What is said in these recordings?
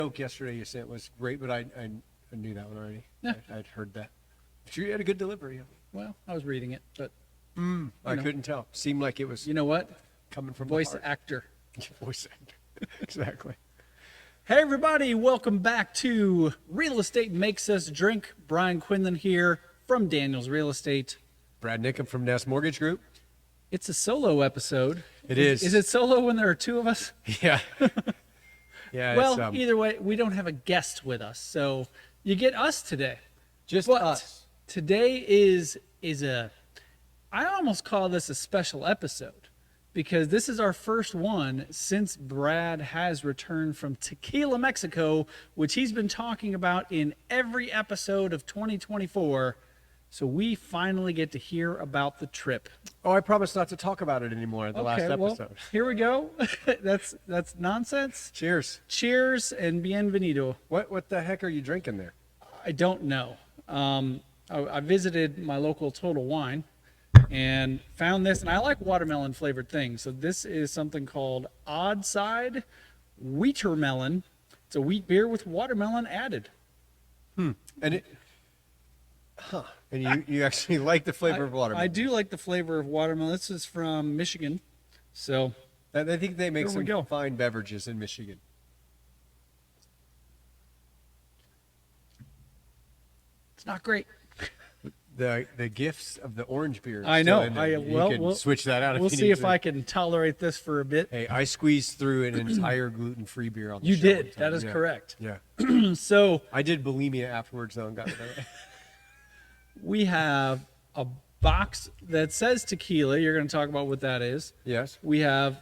joke yesterday you sent was great, but I knew that one already. Yeah. I'd heard that. But you had a good delivery of it. Well, I was reading it, but I couldn't tell. Seemed like it was you know what? coming from Voice the heart. actor. Voice actor. Exactly. Hey, everybody. Welcome back to Real Estate Makes Us Drink. Brian Quinlan here from Daniels Real Estate. Brad Nickham from Nest Mortgage Group. It's a solo episode. It is. Is it solo when there are two of us? Yeah. Yeah. Well, it's, either way, we don't have a guest with us, so you get us today. just But us. today is a, I almost call this a special episode because this is our first one since Brad has returned from Tequila, Mexico, which he's been talking about in every episode of 2024. So we finally get to hear about the trip. Oh, I promised not to talk about it anymore at the last well, episode. here we go. That's nonsense. Cheers. Cheers and bienvenido. What the heck are you drinking there? I don't know. I visited my local Total Wine and found this, and I like watermelon flavored things. So this is something called Odd Side Wheatermelon. It's a wheat beer with watermelon added. And it, And you actually like the flavor of watermelon. I do like the flavor of watermelon. This is from Michigan. So I think they make There we some go. fine beverages in Michigan. it's not great. The gifts of the orange beer. I still know. in there. You Well, can we'll switch that out. We'll if you see need if to. I can tolerate this for a bit. Hey, I squeezed through an entire gluten-free beer on the You show did. one time. That is Yeah. correct. Yeah, So I did bulimia afterwards though and got rid of it. we have a box that says tequila. You're going to talk about what that is. Yes, We have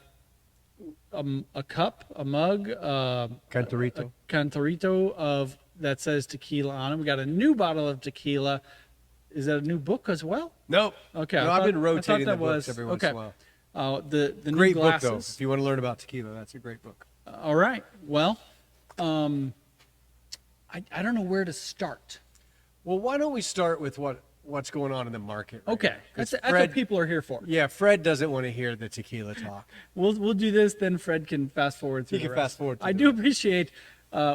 a cup, a mug, Cantarito. a cantarito of that says tequila on it. We got a new bottle of tequila. Is that a new book as well? Nope. Okay, No, I I've thought- been I rotating thought the that books was- every once okay. in a while. The new Great book glasses. though. If you want to learn about tequila, that's a great book. All right. Well, I don't know where to start. Well, why don't we start with what's going on in the market? Right Okay, now? 'Cause that's Fred, what people are here for. Yeah, Fred doesn't want to hear the tequila talk. We'll do this, then Fred can fast forward through He the can rest. fast forward. I do appreciate.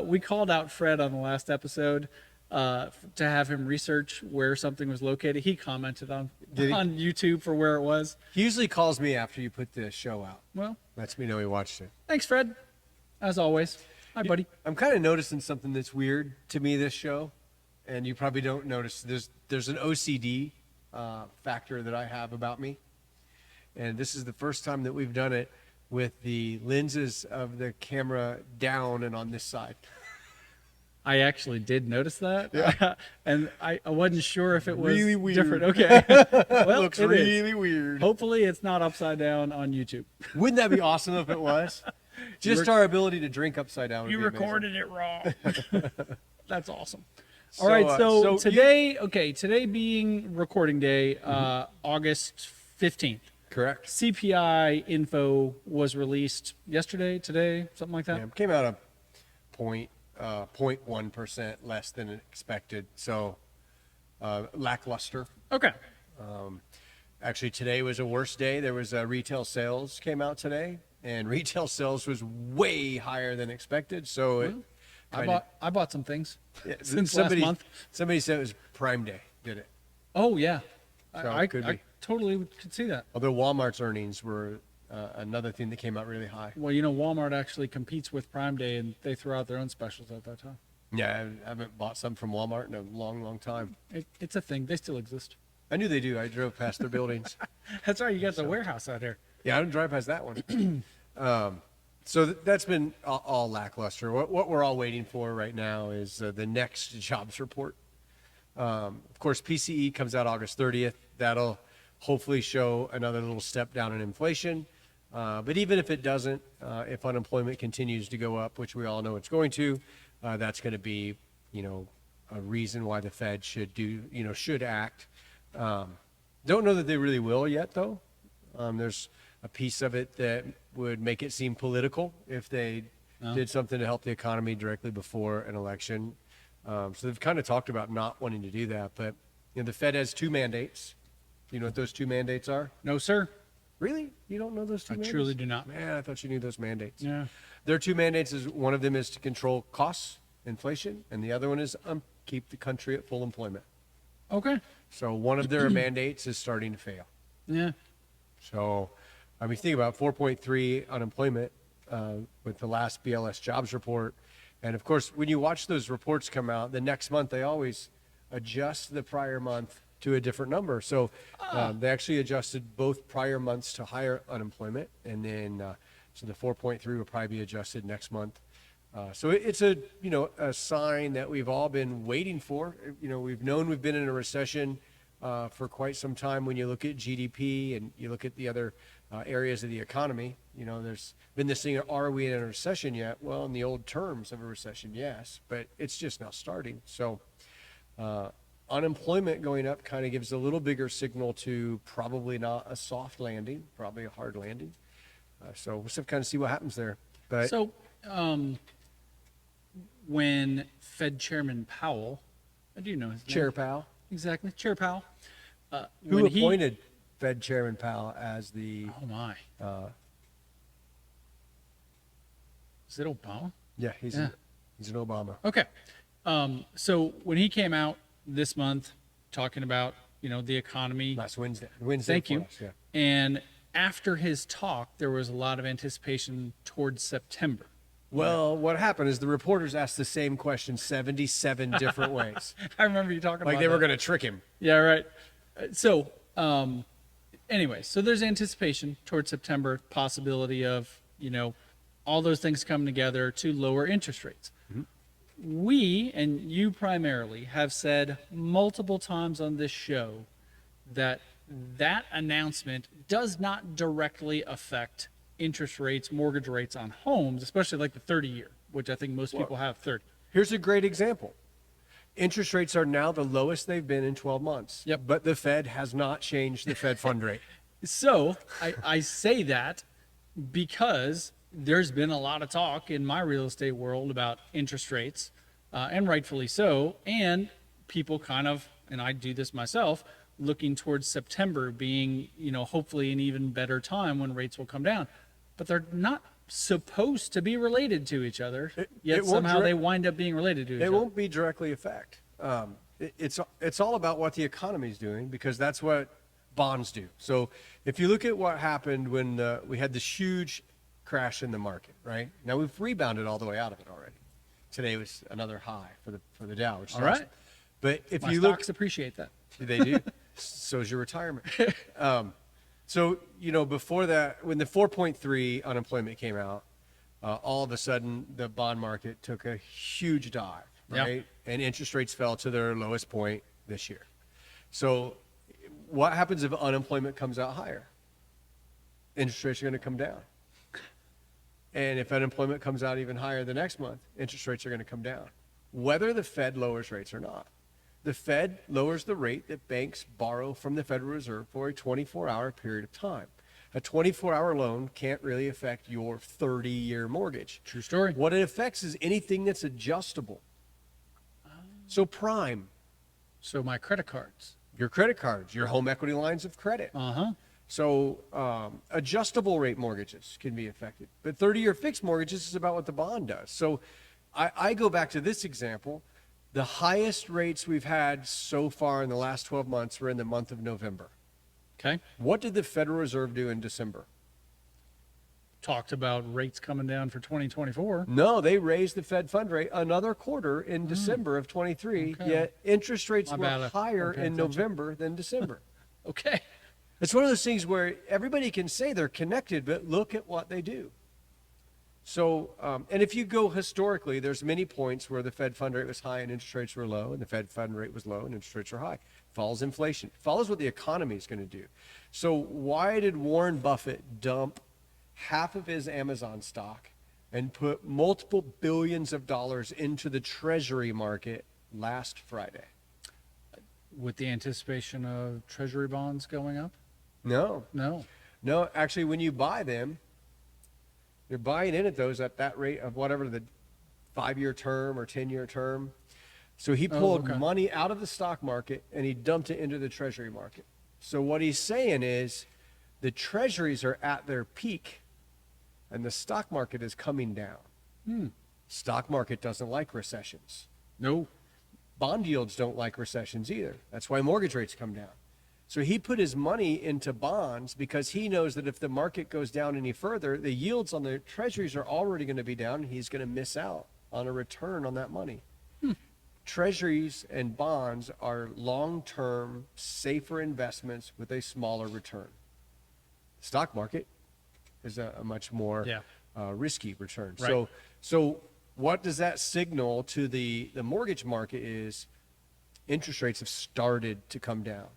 We called out Fred on the last episode to have him research where something was located. He commented on Did he? on YouTube for where it was. He usually calls me after you put the show out. Well, Lets me know he watched it. thanks, Fred. As always. Hi, buddy. I'm kind of noticing something that's weird to me this show, and you probably don't notice. There's an OCD factor that I have about me, and this is the first time that we've done it with the lenses of the camera down and on this side. I actually did notice that, and I wasn't sure if it was Really weird. different. Okay, well, Looks it is. really weird. Hopefully, it's not upside down on YouTube. Wouldn't that be awesome if it was? Just our ability to drink upside down. Would You be amazing. recorded it wrong. That's awesome. So, All right, so you- today being recording day, August 15th. Correct. CPI info was released yesterday, today, something like that. Yeah, came out a 0.1% less than expected. So lackluster. Okay. Actually, today was a worse day. There was retail sales came out today, and retail sales was way higher than expected. So it I bought some things yeah, since last month. Somebody said it was Prime Day. Did it? Oh yeah, So I it could be. totally could see that. Although Walmart's earnings were another thing that came out really high. Well, you know, Walmart actually competes with Prime Day, and they throw out their own specials at that time. Yeah, I haven't bought some from Walmart in a long, long time. It's a thing. They still exist. I knew they do. I drove past their buildings. That's right. You got the warehouse out here. Yeah, I didn't drive past that one. So that's been all lackluster. What we're all waiting for right now is the next jobs report. Of course, PCE comes out August 30th. That'll hopefully show another little step down in inflation. But even if it doesn't, if unemployment continues to go up, which we all know it's going to, that's going to be, a reason why the Fed should act. Don't know that they really will yet, though. There's a piece of it that would make it seem political if they did something to help the economy directly before an election. So they've kind of talked about not wanting to do that. But the Fed has two mandates. Do you know what those two mandates are? No, sir. Really? You don't know those two I mandates? truly do not. Man, I thought you knew those mandates. Yeah. Their two mandates is one of them is to control costs, inflation, and the other one is keep the country at full employment. Okay. So one of their mandates is starting to fail. Yeah. So, I mean, think about 4.3 unemployment with the last BLS jobs report. And of course, when you watch those reports come out, the next month they always adjust the prior month to a different number. So they actually adjusted both prior months to higher unemployment. And then, so the 4.3 will probably be adjusted next month. So it's a, a sign that we've all been waiting for. We've known we've been in a recession for quite some time. When you look at GDP and you look at the other areas of the economy, there's been this thing, are we in a recession yet? Well, in the old terms of a recession, yes, but it's just now starting. So unemployment going up kind of gives a little bigger signal to probably not a soft landing, probably a hard landing. So we'll just have to kind of see what happens there. But So, when Fed Chairman Powell, I do know his name. Chair Powell, Exactly, Chair Powell. who when he- appointed Fed Chairman Powell as the, Oh my. Is it Obama? yeah, he's an Obama. Okay. So when he came out this month talking about, the economy, Last Wednesday. thank for you. us, yeah. And after his talk, there was a lot of anticipation towards September. Well, what happened is the reporters asked the same question 77 different ways. I remember you talking Like about they were that. going to trick him. Yeah, right. So, anyway, so there's anticipation towards September, possibility of, all those things coming together to lower interest rates. We, and you primarily, have said multiple times on this show that announcement does not directly affect interest rates, mortgage rates on homes, especially like the 30-year, which I think most people have 30. Here's a great example. Interest rates are now the lowest they've been in 12 months. Yep. But the Fed has not changed the Fed fund rate. So I say that because there's been a lot of talk in my real estate world about interest rates, and rightfully so, and people kind of, and I do this myself, looking towards September being, hopefully an even better time when rates will come down. But they're not supposed to be related to each other, yet it won't somehow direct- they wind up being related to each It other. won't be directly affect. It's all about what the economy is doing because that's what bonds do. So if you look at what happened when we had this huge crash in the market, right? Now we've rebounded all the way out of it already. Today was another high for the Dow, which is All awesome. right. But if My you look, stocks appreciate that. they do. So is your retirement. So, before that, when the 4.3 unemployment came out, all of a sudden the bond market took a huge dive, Yeah. right? And interest rates fell to their lowest point this year. So what happens if unemployment comes out higher? Interest rates are going to come down. And if unemployment comes out even higher the next month, interest rates are going to come down, whether the Fed lowers rates or not. The Fed lowers the rate that banks borrow from the Federal Reserve for a 24-hour period of time. A 24-hour loan can't really affect your 30-year mortgage. True story. What it affects is anything that's adjustable. So prime, So my credit cards. your credit cards, your home equity lines of credit. Uh-huh. So adjustable rate mortgages can be affected. But 30-year fixed mortgages is about what the bond does. So I go back to this example. The highest rates we've had so far in the last 12 months were in the month of November. Okay. What did the Federal Reserve do in December? Talked about rates coming down for 2024. No, they raised the Fed fund rate another quarter in December of 23, Okay. yet interest rates My were bad, I higher wasn't paying in attention. November than December. Okay. It's one of those things where everybody can say they're connected, but look at what they do. So, and if you go historically, there's many points where the Fed fund rate was high and interest rates were low, and the Fed fund rate was low and interest rates were high. Follows inflation. Follows what the economy is going to do. So why did Warren Buffett dump half of his Amazon stock and put multiple billions of dollars into the Treasury market last Friday? With the anticipation of treasury bonds going up? No, No. actually, when you buy them, you're buying in at those at that rate of whatever the 5-year term or 10-year term. So he pulled okay. money out of the stock market and he dumped it into the Treasury market. So what he's saying is the Treasuries are at their peak and the stock market is coming down. Stock market doesn't like recessions. No. Bond yields don't like recessions either. That's why mortgage rates come down. So he put his money into bonds because he knows that if the market goes down any further, the yields on the treasuries are already going to be down, and he's going to miss out on a return on that money. Treasuries and bonds are long-term, safer investments with a smaller return. Stock market is a much more risky return. Right. So what does that signal to the mortgage market is interest rates have started to come down.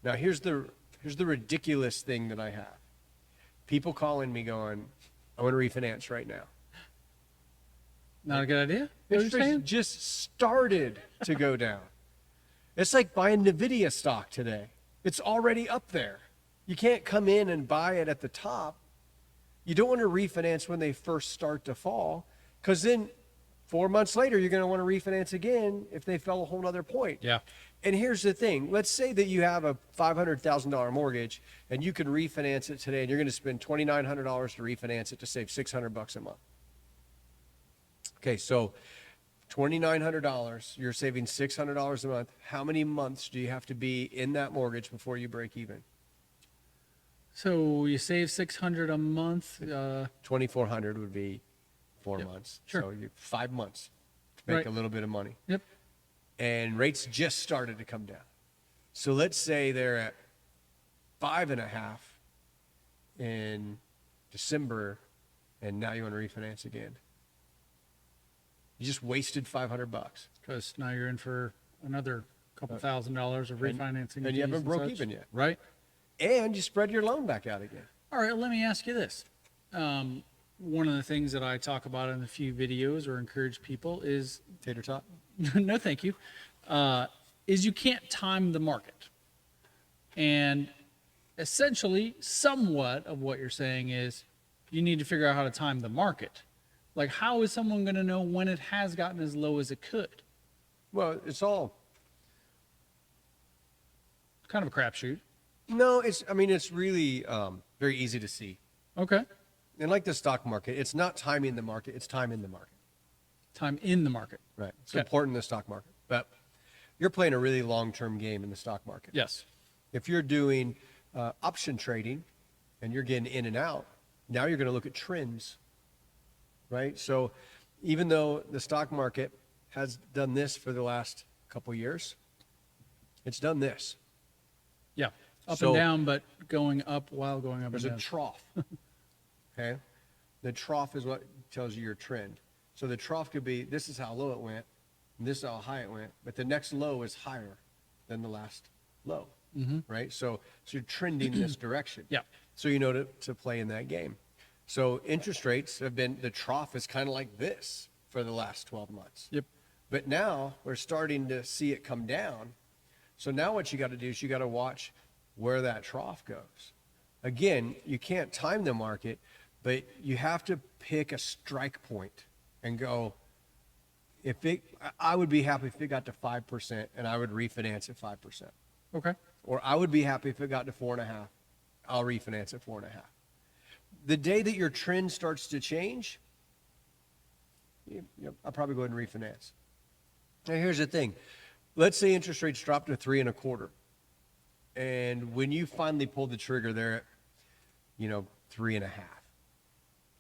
Now, here's the ridiculous thing that I have. People calling me going, I want to refinance right now. Not a good idea? You know what Interest you're rates saying? just started to go down. It's like buying NVIDIA stock today. It's already up there. You can't come in and buy it at the top. You don't want to refinance when they first start to fall, because then 4 months later, you're going to want to refinance again if they fell a whole other point. Yeah. And here's the thing. Let's say that you have a $500,000 mortgage and you can refinance it today, and you're going to spend $2,900 to refinance it to save $600 a month. Okay, so $2,900, you're saving $600 a month. How many months do you have to be in that mortgage before you break even? So you save $600 a month. 2,400 would be 4 Yep, months. sure. So you 5 months to make Right. a little bit of money. Yep. And rates just started to come down. So let's say they're at 5.5 in December, and now you want to refinance again. You just wasted $500, Because now you're in for another couple $1,000s of refinancing. and you fees haven't broke such. even yet. Right. and you spread your loan back out again. All right, let me ask you this. One of the things that I talk about in a few videos or encourage people is Tater tot. no, thank you. Is you can't time the market. And essentially, somewhat of what you're saying is you need to figure out how to time the market. Like, how is someone going to know when it has gotten as low as it could? Well, it's all. Kind of a crapshoot. No, it's really very easy to see. Okay. And like the stock market, it's not timing the market, it's time in the market. Time in the market. Right. It's Okay. important in the stock market. But you're playing a really long-term game in the stock market. Yes. If you're doing option trading and you're getting in and out, now you're going to look at trends, right? So even though the stock market has done this for the last couple of years, it's done this. Yeah. Up So- and down, but going up while going up There's and a down. trough. Okay? The trough is what tells you your trend. So the trough could be, this is how low it went, and this is how high it went, but the next low is higher than the last low, right? So you're trending this direction. Yeah. So you know to play in that game. So interest rates have been, the trough is kind of like this for the last 12 months. Yep. But now we're starting to see it come down. So now what you got to do is you got to watch where that trough goes. Again, you can't time the market, but you have to pick a strike point and go, I would be happy if it got to 5% and I would refinance at 5%. Okay. Or I would be happy if it got to 4.5. I'll refinance at 4.5. The day that your trend starts to change, I'll probably go ahead and refinance. Now here's the thing. Let's say interest rates drop to 3.25. And when you finally pull the trigger there at, 3.5.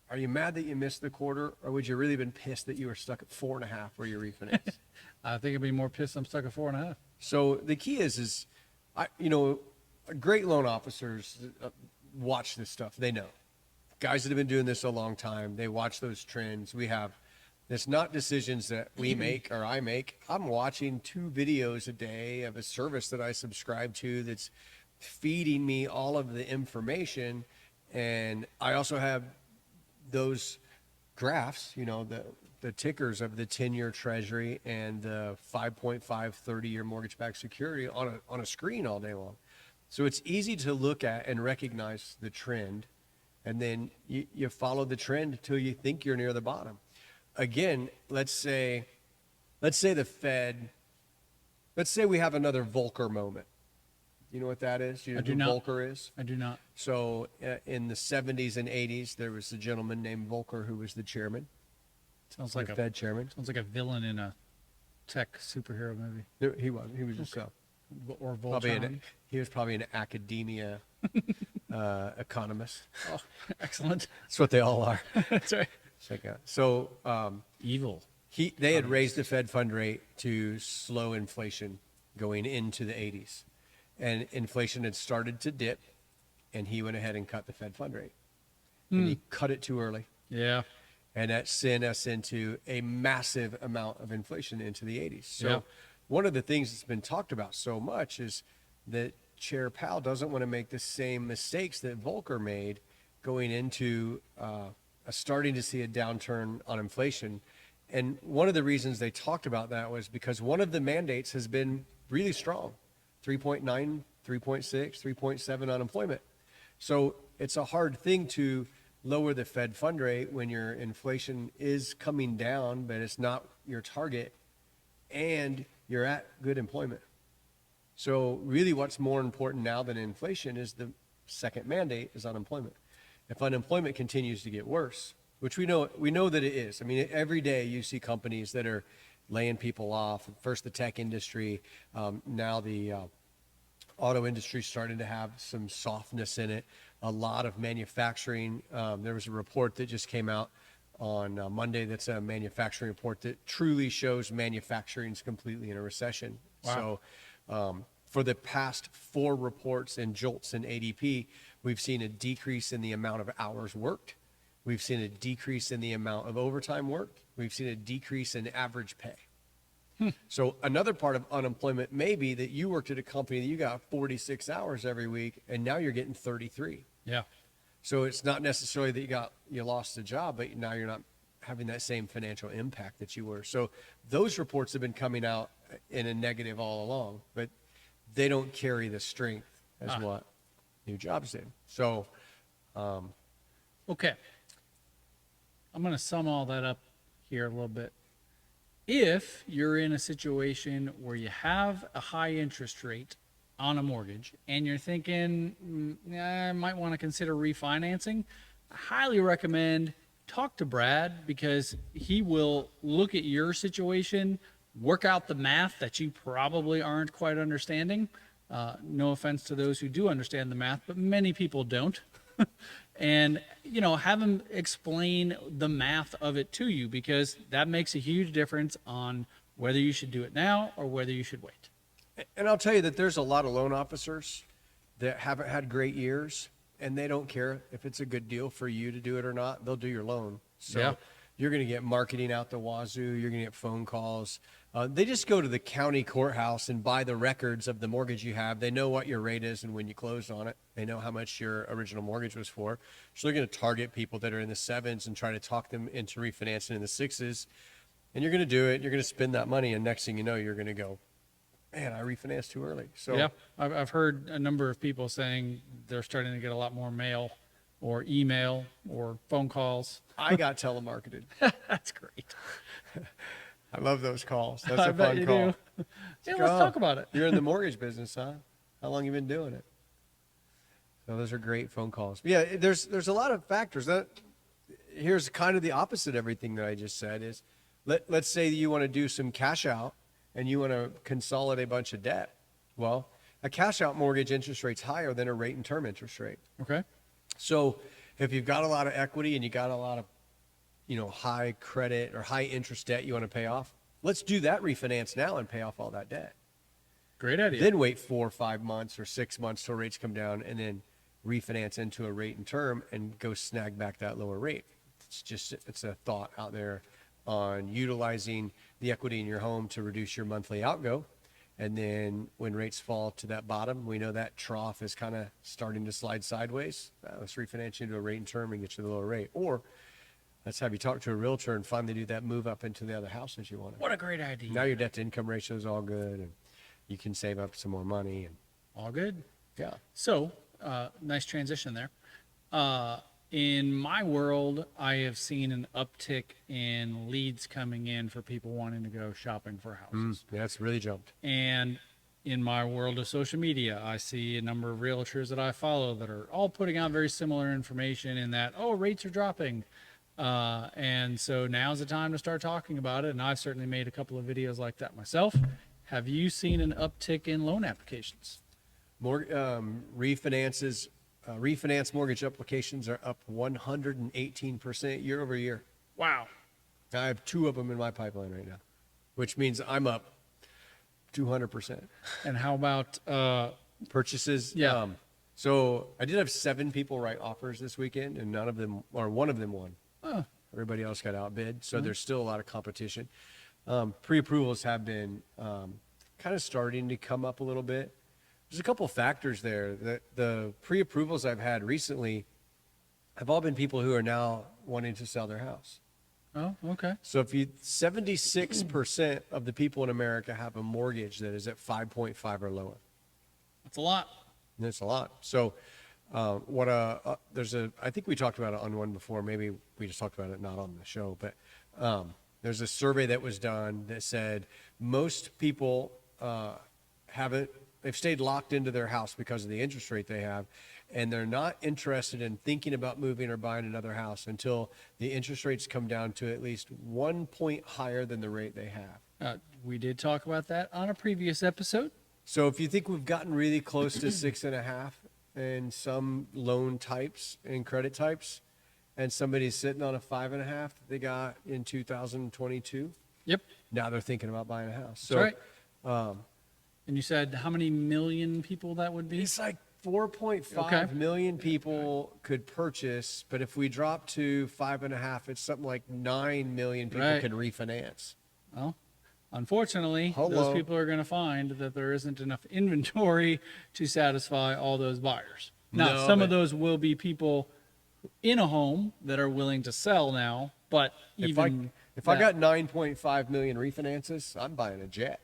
Are you mad that you missed the quarter, or would you really have been pissed that you were stuck at 4.5 where you refinance? I think I'd be more pissed I'm stuck at 4.5. So the key is great loan officers watch this stuff. They know. Guys that have been doing this a long time, they watch those trends. It's not decisions that we make or I make. I'm watching 2 videos a day of a service that I subscribe to that's feeding me all of the information. And I also have those graphs, the tickers of the 10-year treasury and the 5.5 30-year mortgage-backed security on a screen all day long. So it's easy to look at and recognize the trend, and then you follow the trend until you think you're near the bottom. Again, let's say the Fed, let's say we have another Volcker moment. You know what that is? Do you know I do who not. Volcker is? I do not. So in the 70s and 80s, there was a gentleman named Volcker who was the chairman, Sounds the like a Fed chairman. sounds like a villain in a tech superhero movie. No, he was. He was just Or probably Voltron. he was probably an academia economist. Oh, excellent. That's what they all are. That's right. So Evil. they had raised the Fed fund rate to slow inflation going into the 80s, and inflation had started to dip, and he went ahead and cut the Fed fund rate, and he cut it too early, Yeah. and that sent us into a massive amount of inflation into the 80s. So Yeah. one of the things that's been talked about so much is that Chair Powell doesn't want to make the same mistakes that Volcker made going into starting to see a downturn on inflation. And one of the reasons they talked about that was because one of the mandates has been really strong, 3.9, 3.6, 3.7 unemployment. So it's a hard thing to lower the Fed fund rate when your inflation is coming down, but it's not your target and you're at good employment. So really what's more important now than inflation is the second mandate is unemployment. If unemployment continues to get worse, which we know that it is. I mean, every day you see companies that are laying people off. First the tech industry, now the auto industry starting to have some softness in it. A lot of manufacturing. There was a report that just came out on Monday that's a manufacturing report that truly shows manufacturing is completely in a recession. Wow. So for the past 4 reports in JOLTS and ADP, we've seen a decrease in the amount of hours worked. We've seen a decrease in the amount of overtime worked. We've seen a decrease in average pay. So another part of unemployment may be that you worked at a company that you got 46 hours every week and now you're getting 33. Yeah. So it's not necessarily that you lost a job, but now you're not having that same financial impact that you were. So those reports have been coming out in a negative all along, but they don't carry the strength as what new jobs did. So, Okay. I'm going to sum all that up here a little bit. If you're in a situation where you have a high interest rate on a mortgage and you're thinking, I might want to consider refinancing, I highly recommend talk to Brad because he will look at your situation, work out the math that you probably aren't quite understanding. No offense to those who do understand the math, but many people don't. And, have him explain the math of it to you because that makes a huge difference on whether you should do it now or whether you should wait. and I'll tell you that there's a lot of loan officers that haven't had great years and they don't care if it's a good deal for you to do it or not. They'll do your loan. So Yeah. you're going to get marketing out the wazoo. You're going to get phone calls. They just go to the county courthouse and buy the records of the mortgage you have. They know what your rate is and when you closed on it. They know how much your original mortgage was for. So they're going to target people that are in the 7s and try to talk them into refinancing in the 6s. And you're going to do it. You're going to spend that money. And next thing you know, you're going to go, man, I refinanced too early. So Yeah, I've heard a number of people saying they're starting to get a lot more mail or email or phone calls. I got telemarketed. That's great. I love those calls. That's I a bet fun you call. do. Yeah, let's talk about it. You're in the mortgage business, huh? How long you been doing it? So those are great phone calls. But yeah, there's a lot of factors. Here's kind of the opposite of everything that I just said is let's say you want to do some cash out and you want to consolidate a bunch of debt. Well, a cash out mortgage interest rate's higher than a rate and term interest rate. Okay. So if you've got a lot of equity and you got a lot of high credit or high interest debt you want to pay off, let's do that refinance now and pay off all that debt. Great idea. Then wait 4 or 5 months or 6 months till rates come down and then refinance into a rate and term and go snag back that lower rate. It's a thought out there on utilizing the equity in your home to reduce your monthly outgo. And then when rates fall to that bottom, we know that trough is kind of starting to slide sideways. Let's refinance you into a rate and term and get you the lower rate. Or let's have you talk to a realtor and finally do that move up into the other house that you wanted. What a great idea. Now your debt to income ratio is all good and you can save up some more money. And All good. yeah. So, nice transition there. In my world, I have seen an uptick in leads coming in for people wanting to go shopping for houses. Yeah, it's really jumped. And in my world of social media, I see a number of realtors that I follow that are all putting out very similar information in that, oh, rates are dropping. And so now's the time to start talking about it. And I've certainly made a couple of videos like that myself. Have you seen an uptick in loan applications? Refinance mortgage applications are up 118% year over year. Wow. I have 2 of them in my pipeline right now, which means I'm up 200%. And how about Purchases? Yeah. So I did have 7 people write offers this weekend, and one of them won. Oh. Everybody else got outbid, so there's still a lot of competition. Pre-approvals have been kind of starting to come up a little bit. There's a couple factors there. The pre-approvals I've had recently have all been people who are now wanting to sell their house. Oh, okay. So 76% of the people in America have a mortgage that is at 5.5 or lower. That's a lot. And it's a lot. So I think we talked about it on one before. Maybe we just talked about it not on the show, but there's a survey that was done that said most people they've stayed locked into their house because of the interest rate they have, and they're not interested in thinking about moving or buying another house until the interest rates come down to at least 1 point higher than the rate they have. We did talk about that on a previous episode. So if you think we've gotten really close to 6.5 in some loan types and credit types, and somebody's sitting on a 5.5 that they got in 2022, Yep. now they're thinking about buying a house. That's right. And you said how many million people that would be? It's like 4.5 million people could purchase, but if we drop to 5.5, it's something like 9 million people can refinance. Well, unfortunately, those people are going to find that there isn't enough inventory to satisfy all those buyers. Now, some of those will be people in a home that are willing to sell now, but if I got 9.5 million refinances, I'm buying a jet.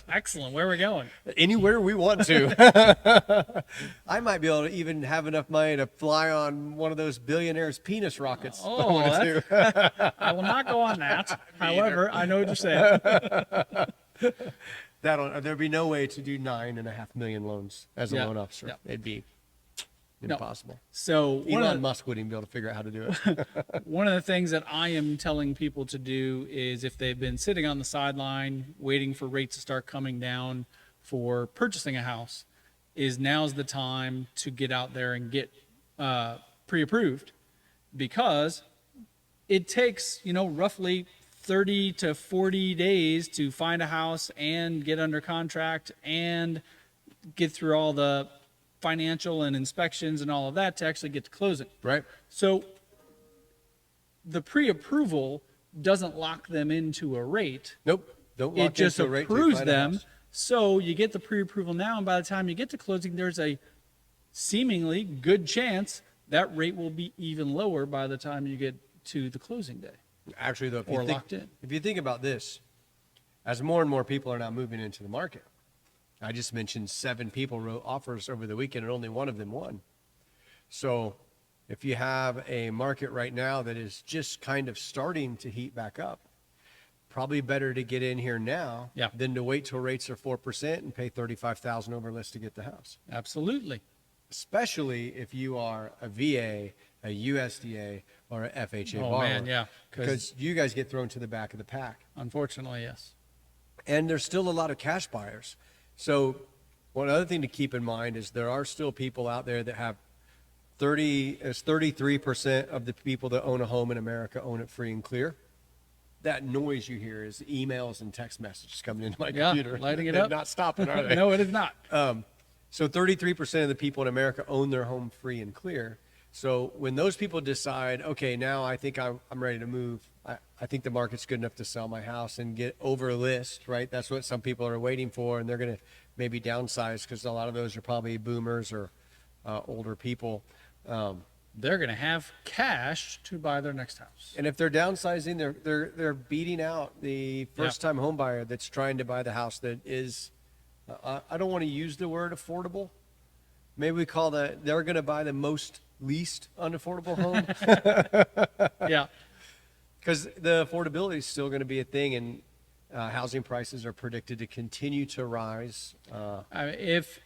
Excellent. Where are we going? Anywhere we want to. I might be able to even have enough money to fly on one of those billionaires' penis rockets. Oh, I will not go on that. However, I know what you're saying. There'd be no way to do 9.5 million loans as a loan officer. Yeah. It'd be impossible. So Elon Musk wouldn't even be able to figure out how to do it. one of the things that I am telling people to do is if they've been sitting on the sideline waiting for rates to start coming down for purchasing a house, is now's the time to get out there and get pre-approved, because it takes, roughly 30 to 40 days to find a house and get under contract and get through all the financial and inspections and all of that to actually get to closing. Right. So the pre-approval doesn't lock them into a rate. Nope. Don't lock It just into a rate. approves them. So you get the pre-approval now, and by the time you get to closing, there's a seemingly good chance that rate will be even lower by the time you get to the closing day. Actually, though, locked in. If you think about this, as more and more people are now moving into the market, I just mentioned 7 people wrote offers over the weekend and only one of them won. So if you have a market right now that is just kind of starting to heat back up, probably better to get in here now than to wait till rates are 4% and pay $35,000 over list to get the house. Absolutely. Especially if you are a VA, a USDA, or a FHA borrower. Man, yeah. Because you guys get thrown to the back of the pack. Unfortunately, yes. And there's still a lot of cash buyers. So one other thing to keep in mind is there are still people out there that have 33% of the people that own a home in America own it free and clear. That noise you hear is emails and text messages coming into my computer. Lighting it They're up. not stopping, are they? No, it is not. So 33% of the people in America own their home free and clear. So when those people decide, okay, now I think I'm ready to move, I think the market's good enough to sell my house and get over list, right? That's what some people are waiting for, and they're going to maybe downsize because a lot of those are probably boomers or older people. They're going to have cash to buy their next house. And if they're downsizing, they're beating out the first-time home buyer that's trying to buy the house that is, I don't want to use the word affordable. Maybe we call that they're going to buy the least unaffordable home. Yeah. Because the affordability is still going to be a thing, Housing prices are predicted to continue to rise. If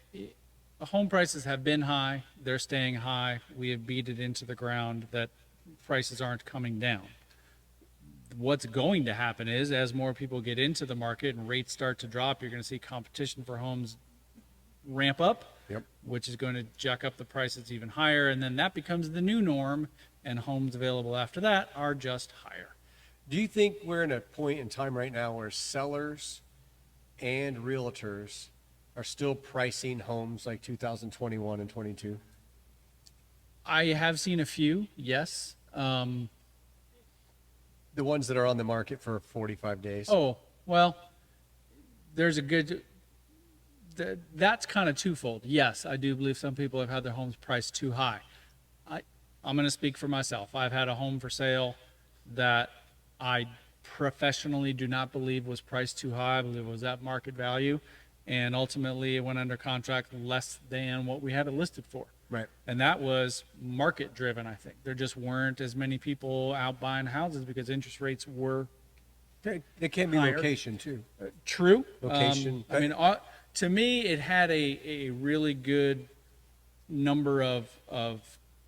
home prices have been high, they're staying high. We have beat it into the ground that prices aren't coming down. What's going to happen is, as more people get into the market and rates start to drop, you're going to see competition for homes ramp up, Yep. which is going to jack up the prices even higher. And then that becomes the new norm, and homes available after that are just higher. Do you think we're in a point in time right now where sellers and realtors are still pricing homes like 2021 and 22? I have seen a few, yes. The ones that are on the market for 45 days. Oh, well, there's a good, that's kind of twofold. Yes, I do believe some people have had their homes priced too high. I'm going to speak for myself. I've had a home for sale that I professionally do not believe was priced too high. I believe it was at market value. And ultimately, it went under contract less than what we had it listed for. Right. And that was market driven, I think. There just weren't as many people out buying houses because interest rates were It can be higher. location too. true. Location. I mean, to me, it had a really good number of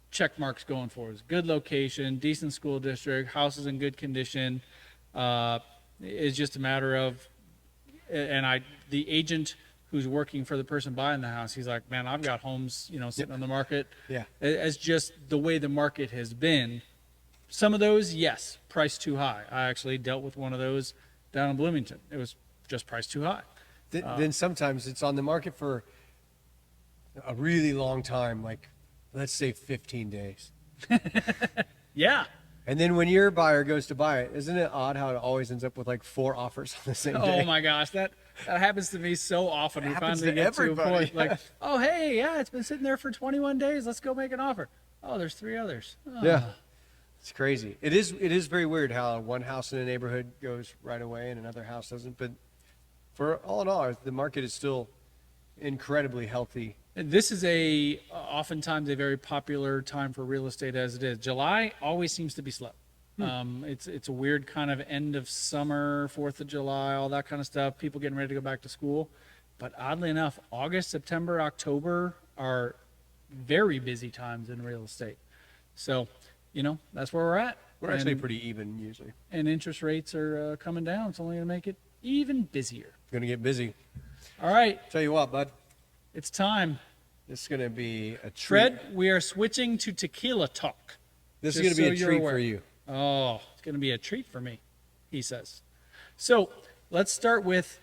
check marks going for it. It was good location, decent school district, houses in good condition. It's just a matter of, and the agent who's working for the person buying the house, he's like, man, I've got homes, sitting on the market. Yeah. As just the way the market has been. Some of those, yes, priced too high. I actually dealt with one of those down in Bloomington. It was just priced too high. Then sometimes it's on the market for a really long time, like let's say 15 days. Yeah. And then when your buyer goes to buy it, isn't it odd how it always ends up with like 4 offers on the same day? Oh my gosh, that happens to me so often. It We happens finally to get to a everybody, point yeah. like, oh hey, yeah, it's been sitting there for 21 days. Let's go make an offer. Oh, there's 3 others. Oh. Yeah. It's crazy. It is very weird how one house in a neighborhood goes right away and another house doesn't. But for all in all, the market is still incredibly healthy. This is oftentimes a very popular time for real estate as it is. July always seems to be slow. It's a weird kind of end of summer, 4th of July, all that kind of stuff. People getting ready to go back to school. But oddly enough, August, September, October are very busy times in real estate. So, that's where we're at. We're actually pretty even usually. And interest rates are coming down. It's only going to make it even busier. Going to get busy. All right, Tell you what, bud, it's time. this is going to be a treat. Fred, we are switching to tequila talk. This is Just going to be so a you're treat aware. for you. Oh, it's going to be a treat for me, he says. So let's start with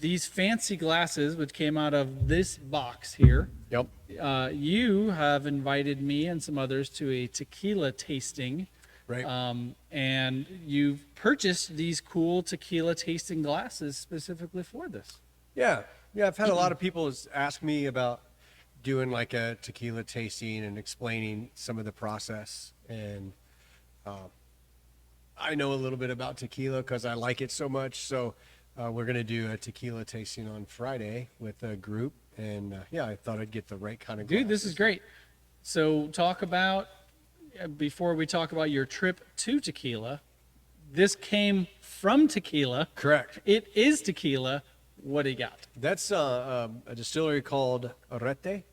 these fancy glasses, which came out of this box here. Yep. You have invited me and some others to a tequila tasting. Right. And you've purchased these cool tequila tasting glasses specifically for this. Yeah. I've had a lot of people ask me about doing like a tequila tasting and explaining some of the process. And I know a little bit about tequila because I like it so much. So we're going to do a tequila tasting on Friday with a group. And I thought I'd get the right kind of Dude, this is great. So before we talk about your trip to tequila, this came from tequila. Correct. It is tequila. What do you got? That's a distillery called Arete.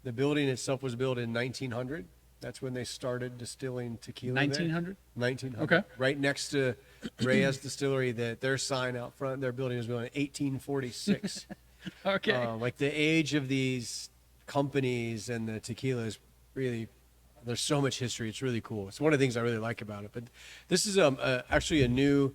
The building itself was built in 1900. That's when they started distilling tequila. 1900? 1900. Okay. Right next to Reyes Distillery, their sign out front, their building was built in 1846. Okay. Like the age of these companies and the tequila is really, there's so much history. It's really cool. It's one of the things I really like about it. But this is actually a new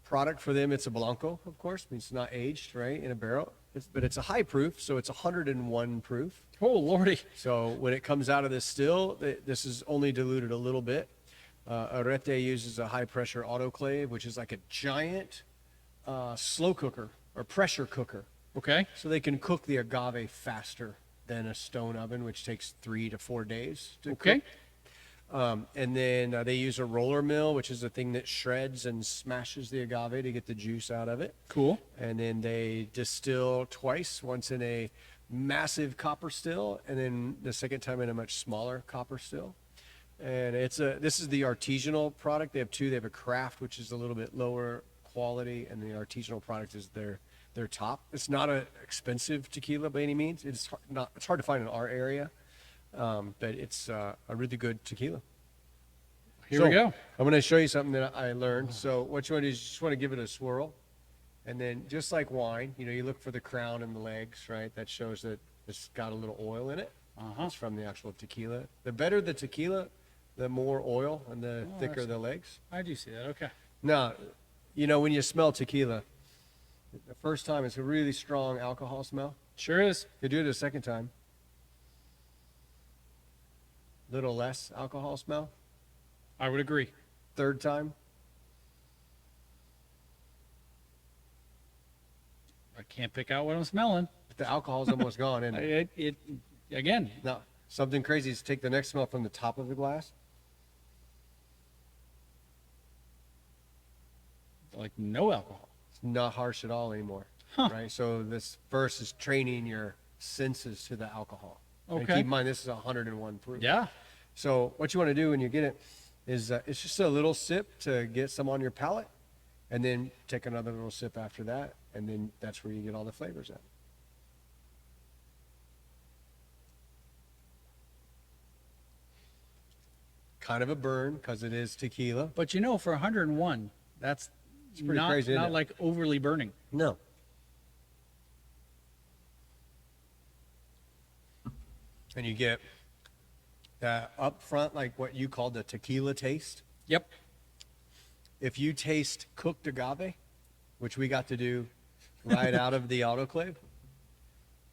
product for them. It's a Blanco, of course. I mean, it's not aged, right, in a barrel. But it's a high proof, so it's 101 proof. Oh, Lordy. So when it comes out of this still, this is only diluted a little bit. Arete uses a high-pressure autoclave, which is like a giant slow cooker or pressure cooker. Okay. So they can cook the agave faster than a stone oven, which takes 3 to 4 days to Okay. cook. And then they use a roller mill, which is a thing that shreds and smashes the agave to get the juice out of it. Cool. And then they distill twice, once in a massive copper still, and then the second time in a much smaller copper still. And this is the artisanal product. They have 2. They have a craft, which is a little bit lower quality, and the artisanal product is their top. It's not an expensive tequila by any means. It's hard to find in our area, but it's a really good tequila. Here we go. I'm going to show you something that I learned. So what you want to do is you just want to give it a swirl, and then just like wine, you look for the crown and the legs, right? That shows that it's got a little oil in it. It's from the actual tequila. The better the tequila, the more oil and the thicker the legs. I do see that. Okay. Now, when you smell tequila, the first time it's a really strong alcohol smell. Sure is. You do it a second time, little less alcohol smell. I would agree. Third time, I can't pick out what I'm smelling. the alcohol's almost gone, isn't it? It again. Now, something crazy is take the next smell from the top of the glass. Like no alcohol. It's not harsh at all anymore, right? So this first is training your senses to the alcohol. And Okay. keep in mind, this is 101 proof. Yeah. So what you want to do when you get it is it's just a little sip to get some on your palate, and then take another little sip after that, and then that's where you get all the flavors at. Kind of a burn because it is tequila. But for 101, that's pretty not, crazy, isn't not it? like overly burning. No. And you get that up front, like what you call the tequila taste. Yep. If you taste cooked agave, which we got to do right out of the autoclave,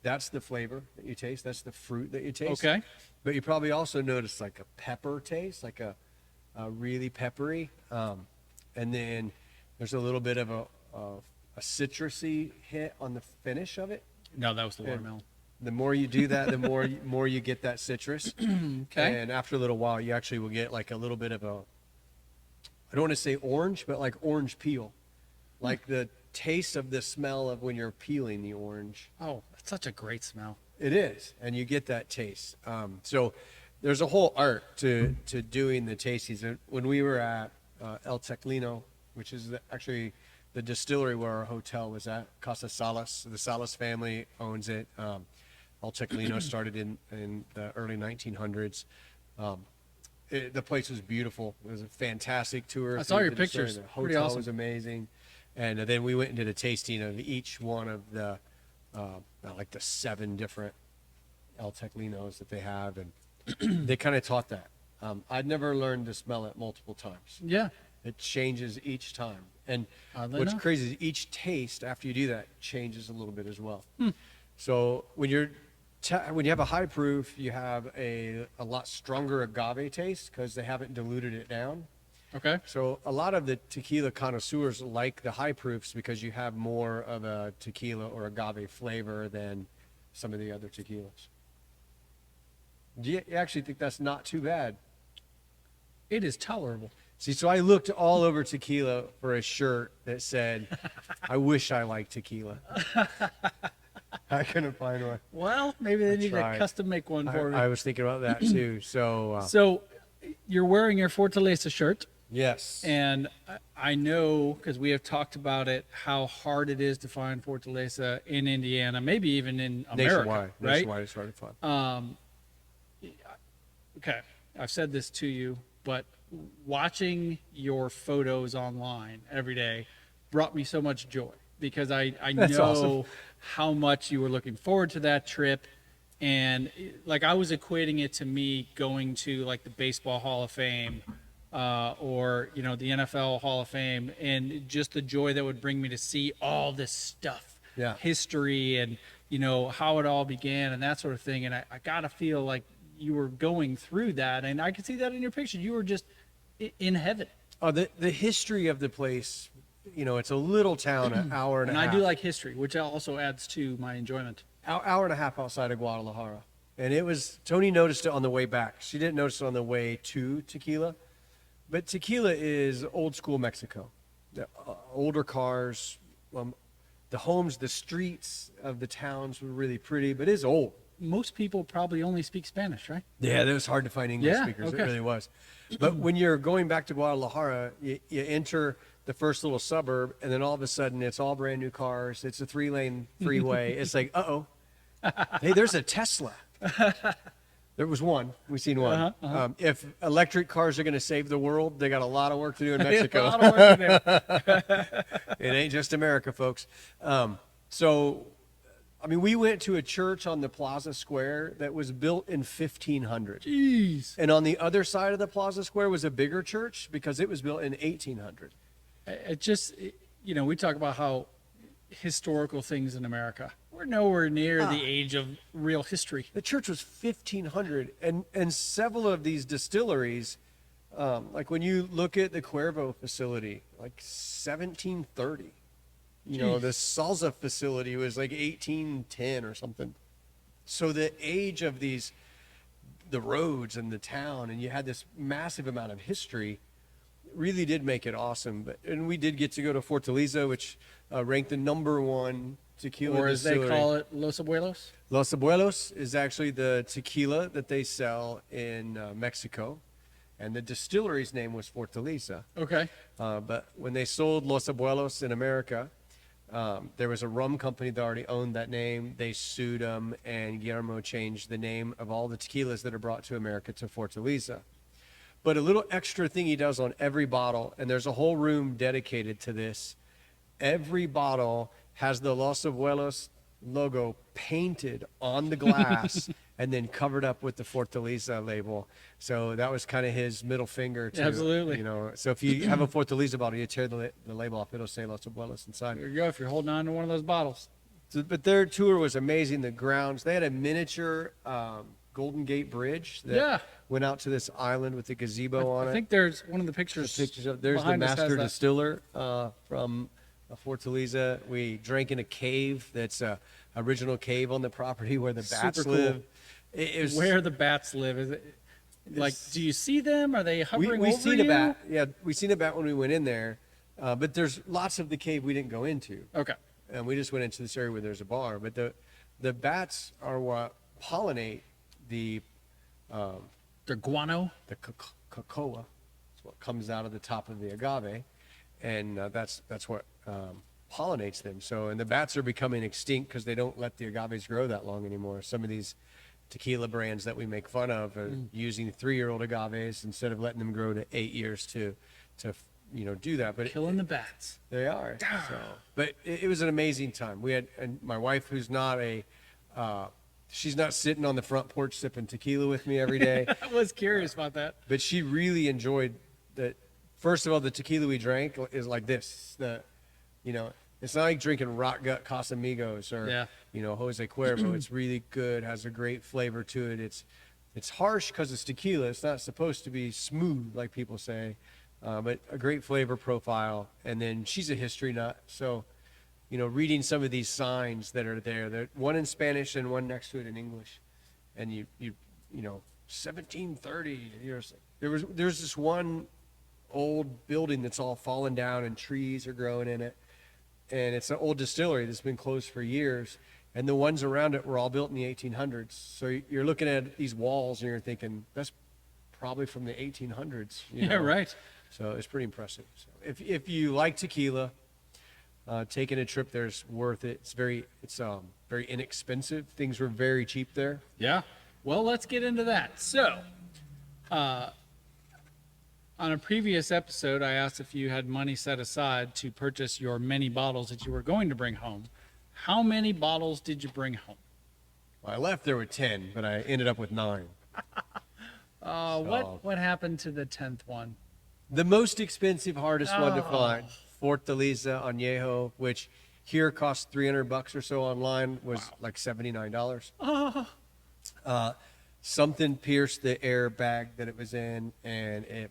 that's the flavor that you taste. That's the fruit that you taste. Okay. But you probably also notice like a pepper taste, like a really peppery. And then there's a little bit of a citrusy hit on the finish of it. No, that was the watermelon. The more you do that, the more you get that citrus. Okay. And after a little while, you actually will get like a little bit of I don't want to say orange, but like orange peel. Like the taste of the smell of when you're peeling the orange. Oh, that's such a great smell. It is, and you get that taste. So there's a whole art to doing the tastings. When we were at El Tequila, which is actually the distillery where our hotel was at, Casa Salas, the Salas family owns it. El Tequila started in the early 1900s. The place was beautiful. It was a fantastic tour. I saw through your the distillery. pictures. The Pretty hotel awesome. was amazing. And then we went and did a tasting of each one of the, like the 7 different El Tequinos that they have. And they kind of taught that. I'd never learned to smell it multiple times. Yeah. It changes each time. And Oddly what's enough. crazy is each taste after you do that changes a little bit as well. So when you have a high proof, you have a lot stronger agave taste because they haven't diluted it down. Okay. So a lot of the tequila connoisseurs like the high proofs because you have more of a tequila or agave flavor than some of the other tequilas. Do you actually think that's not too bad? It is tolerable. See, so I looked all over tequila for a shirt that said, I wish I liked tequila. I couldn't find one. Well, maybe they need tried. to custom make one for me. I was thinking about that too. So, So you're wearing your Fortaleza shirt, yes. and I know because we have talked about it how hard it is to find Fortaleza in Indiana, maybe even in America, Nationwide. right? Nationwide, it's hard to find. Okay, I've said this to you, but watching your photos online every day brought me so much joy because I That's know awesome. how much you were looking forward to that trip. And like I was equating it to me going to like the Baseball Hall of Fame or, the NFL Hall of Fame, and just the joy that would bring me to see all this stuff, Yeah. history and, how it all began and that sort of thing. And I got to feel like you were going through that. And I could see that in your picture. You were just in heaven. Oh, the history of the place, it's a little town, an hour and a And half. I do like history, which also adds to my enjoyment. Hour and a half outside of Guadalajara. And Tony noticed it on the way back. She didn't notice it on the way to Tequila. But Tequila is old school Mexico. The older cars, the homes, the streets of the towns were really pretty, but it's old. Most people probably only speak Spanish, right? Yeah, it was hard to find English Yeah, speakers. okay. It really was. But when you're going back to Guadalajara, you enter the first little suburb, and then all of a sudden it's all brand new cars. It's a 3-lane freeway. It's like, uh-oh, hey, there's a Tesla. There was one. We've seen one. If electric cars are going to save the world, they got a lot of work to do in Mexico. A lot of work to do. It ain't just America, folks. So, I mean, we went to a church on the Plaza Square that was built in 1500. Jeez. And on the other side of the Plaza Square was a bigger church because it was built in 1800. It just, you know, we talk about how historical things in America. We're nowhere near the age of real history. The church was 1500, and several of these distilleries, like when you look at the Cuervo facility, like 1730. You know, the Salsa facility was like 1810 or something. So the age of these, the roads and the town, and you had this massive amount of history, really did make it awesome. And we did get to go to Fortaleza, which ranked the #1 tequila Or as distillery. they call it, Los Abuelos. Los Abuelos is actually the tequila that they sell in Mexico. And the distillery's name was Fortaleza. Okay. But when they sold Los Abuelos in America, there was a rum company that already owned that name. They sued them, and Guillermo changed the name of all the tequilas that are brought to America to Fortaleza. But a little extra thing he does on every bottle, and there's a whole room dedicated to this. Every bottle has the Los Abuelos logo painted on the glass and then covered up with the Fortaleza label. So that was kind of his middle finger to, Absolutely. you know. So if you have a Fortaleza bottle, you tear the label off, it'll say Los Abuelos inside. There you go, if you're holding on to one of those bottles. So, but their tour was amazing. The grounds, they had a miniature Golden Gate Bridge that went out to this island with a gazebo on it. I think there's one of the pictures. There's the behind us has master that. distiller from Fortaleza. We drank in a cave that's a original cave on the property where the bats Super cool. live. It was, Where the bats live. Is it like, do you see them? Are they hovering we over seen you? a bat. Yeah, we seen a bat when we went in there. But there's lots of the cave we didn't go into. Okay. And we just went into this area where there's a bar. But the bats are what pollinate the guano. the cocoa. It's what comes out of the top of the agave, and that's what pollinates them. So, and the bats are becoming extinct because they don't let the agaves grow that long anymore. Some of these tequila brands that we make fun of are using 3-year-old agaves instead of letting them grow to 8 years to do that. But Killing the bats. they are. So, but it was an amazing time. We had, and my wife, who's not she's not sitting on the front porch sipping tequila with me every day. I was curious about that. But she really enjoyed that. First of all, the tequila we drank is like this. It's not like drinking Rock Gut Casamigos or Jose Cuervo. It's really good. Has a great flavor to it. It's harsh because it's tequila. It's not supposed to be smooth like people say, but a great flavor profile. And then she's a history nut, so reading some of these signs that are there, one in Spanish and one next to it in English, and you 1730 years. There's this one old building that's all fallen down and trees are growing in it, and it's an old distillery that's been closed for years, and the ones around it were all built in the 1800s. So you're looking at these walls and you're thinking that's probably from the 1800s. Yeah, right. So it's pretty impressive. So if you like tequila, taking a trip there's worth it. It's very inexpensive. Things were very cheap there. Yeah. Well, let's get into that. So, on a previous episode, I asked if you had money set aside to purchase your many bottles that you were going to bring home. How many bottles did you bring home? Well, I left there with 10, but I ended up with 9. What happened to the 10th one? The most expensive, hardest one to find, Fortaleza Añejo, which here costs $300 or so online, was like $79. Something pierced the airbag that it was in, and it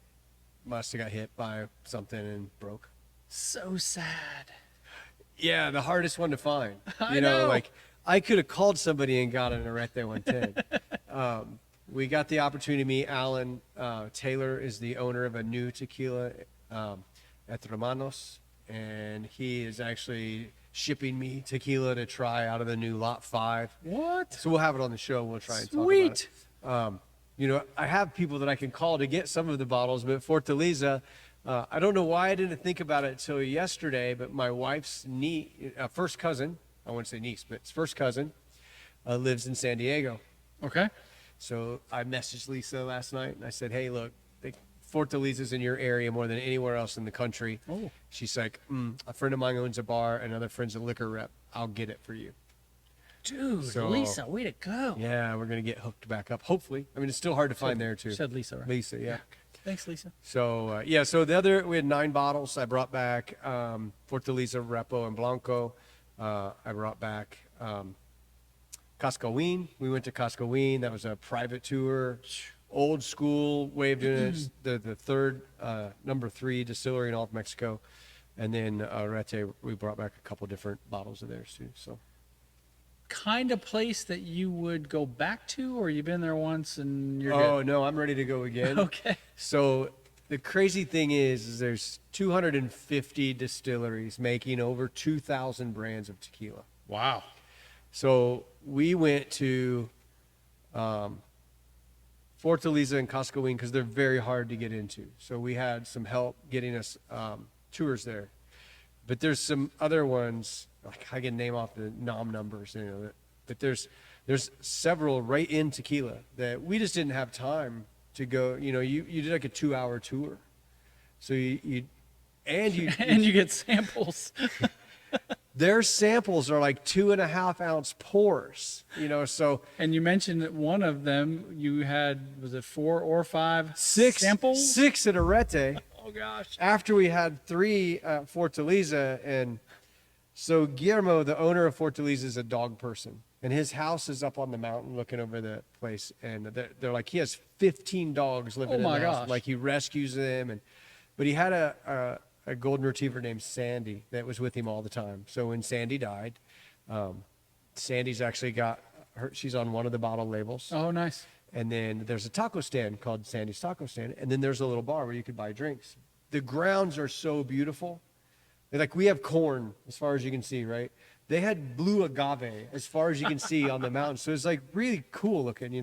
must have got hit by something and broke. So sad. Yeah, the hardest one to find. I know. Like I could have called somebody and got an Arete 110. We got the opportunity to meet Alan Taylor, is the owner of a new tequila at Romanos, and he is actually shipping me tequila to try out of the new Lot 5. What? So we'll have it on the show. We'll try and Sweet. talk about it. I have people that I can call to get some of the bottles, but Fortaleza, I don't know why I didn't think about it until yesterday, but my wife's first cousin, I wouldn't say niece, but it's first cousin, lives in San Diego. Okay. So I messaged Lisa last night and I said, hey, look, Fortaliza's in your area more than anywhere else in the country. Oh. She's like, a friend of mine owns a bar, another friend's a liquor rep. I'll get it for you. Dude, So- Lisa, way to go. Yeah, we're going to get hooked back up, hopefully. I mean, it's still hard to find there, too. Said Lisa, right? Lisa, yeah. Thanks, Lisa. So, so we had 9 bottles. I brought back Fortaleza, Repo, and Blanco. I brought back Cascaween. We went to Cascaween. That was a private tour. Old school way of doing it. The third, number 3 distillery in all of Mexico. And then Rete, we brought back a couple different bottles of theirs, too. So. Kind of place that you would go back to, or you've been there once and you're Oh, good? no, I'm ready to go again. Okay. So the crazy thing is there's 250 distilleries making over 2,000 brands of tequila. Wow. So we went to Fortaleza and Cascaween because they're very hard to get into. So we had some help getting us tours there. But there's some other ones, like I can name off the numbers, but there's several right in Tequila that we just didn't have time to go. You did like a 2-hour tour. So you and you get samples. their samples are like 2.5 ounce pours, so And you mentioned that one of them you had, was it 4 or 5 six samples? 6 at Arete. Oh gosh. After we had 3 at Fortaleza. And so Guillermo, the owner of Fortaleza, is a dog person, and his house is up on the mountain looking over the place. And they're like, he has 15 dogs living Oh in my the house. gosh. Like he rescues them, but he had a golden retriever named Sandy that was with him all the time. So when Sandy died, Sandy's actually got her, she's on one of the bottle labels. Oh, nice. And then there's a taco stand called Sandy's Taco Stand. And then there's a little bar where you could buy drinks. The grounds are so beautiful. Like we have corn as far as you can see, right? They had blue agave as far as you can see on the mountain. So it's like really cool looking,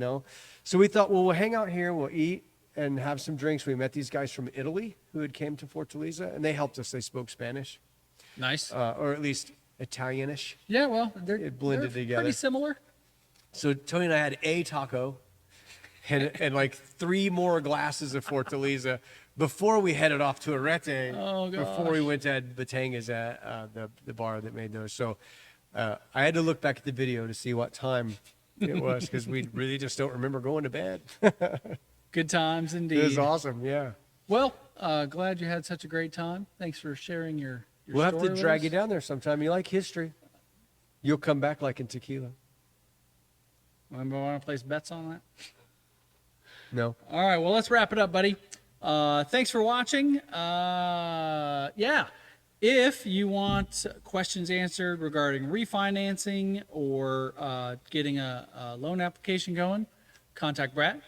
So we thought, well, we'll hang out here, we'll eat and have some drinks. We met these guys from Italy who had came to Fortaleza, and they helped us. They spoke Spanish, Nice. or at least Italianish. Yeah, well, It blended they're together. pretty similar. So Tony and I had a taco and like 3 more glasses of Fortaleza before we headed off to Arete. Oh, Before we went to Batangas at the bar that made those. So I had to look back at the video to see what time it was because we really just don't remember going to bed. Good times indeed. It was awesome, yeah. Well, glad you had such a great time. Thanks for sharing your We'll have story to with drag us. you down there sometime. You like history. You'll come back like in Tequila. Remember, want to place bets on that? No. All right, well, let's wrap it up, buddy. Thanks for watching. Yeah, if you want questions answered regarding refinancing or getting a loan application going, contact Brad.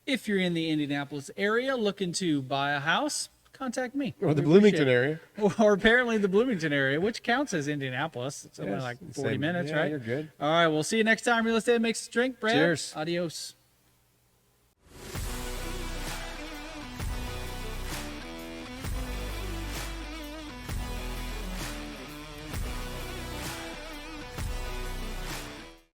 If you're in the Indianapolis area looking to buy a house, contact me. Or the We Bloomington appreciate area. it. Or apparently the Bloomington area, which counts as Indianapolis. It's only Yes, like it's 40 same. minutes, Yeah, right? you're good. All right, we'll see you next time. Real Estate Makes us Drink. Brad, Cheers. adios.